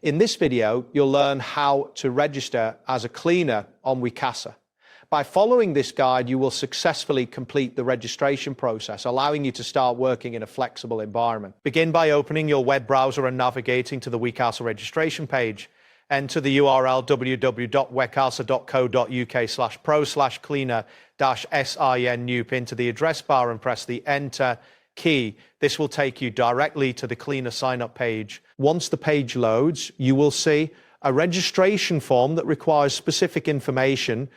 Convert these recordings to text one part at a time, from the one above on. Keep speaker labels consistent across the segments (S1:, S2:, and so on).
S1: In this video, you'll learn how to register as a cleaner on Wecasa. By following this guide, you will successfully complete the registration process, allowing you to start working in a flexible environment. Begin by opening your web browser and navigating to the Wecasa registration page. Enter the URL www.wecasa.co.uk/pro/cleaner-sin into the address bar and press the Enter key. This will take you directly to the cleaner sign-up page. Once the page loads, you will see a registration form that requires specific information.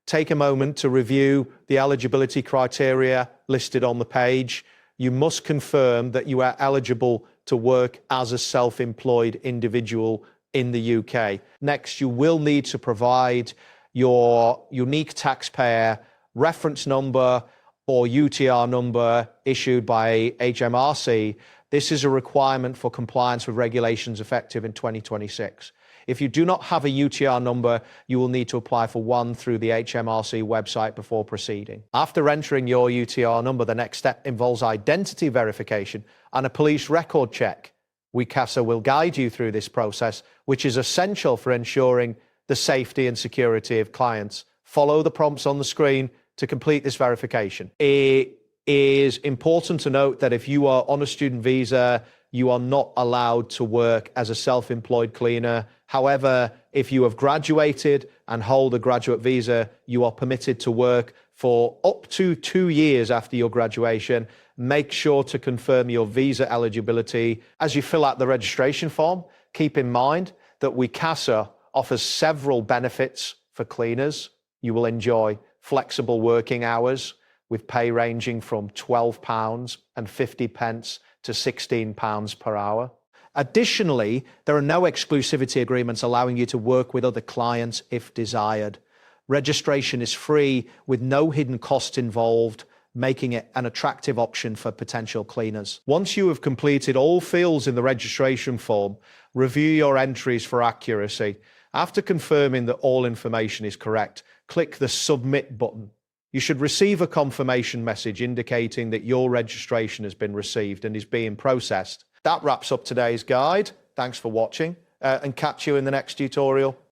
S1: Take a moment to review the eligibility criteria listed on the page. You must confirm that you are eligible to work as a self-employed individual in the UK. Next, you will need to provide your unique taxpayer reference number or UTR number issued by HMRC. This is a requirement for compliance with regulations effective in 2026. If you do not have a UTR number, you will need to apply for one through the HMRC website before proceeding. After entering your UTR number, the next step involves identity verification and a police record check. Wecasa will guide you through this process, which is essential for ensuring the safety and security of clients. Follow the prompts on the screen to complete this verification. It is important to note that if you are on a student visa, you are not allowed to work as a self-employed cleaner. However, if you have graduated and hold a graduate visa, you are permitted to work for up to 2 years after your graduation. Make sure to confirm your visa eligibility as you fill out the registration form. Keep in mind that Wecasa offers several benefits for cleaners. You will enjoy flexible working hours with pay ranging from £12.50 to £16 per hour. Additionally, there are no exclusivity agreements allowing you to work with other clients if desired. Registration is free with no hidden costs involved, making it an attractive option for potential cleaners. Once you have completed all fields in the registration form, review your entries for accuracy. After confirming that all information is correct, click the Submit button. You should receive a confirmation message indicating that your registration has been received and is being processed. That wraps up today's guide. Thanks for watching and catch you in the next tutorial.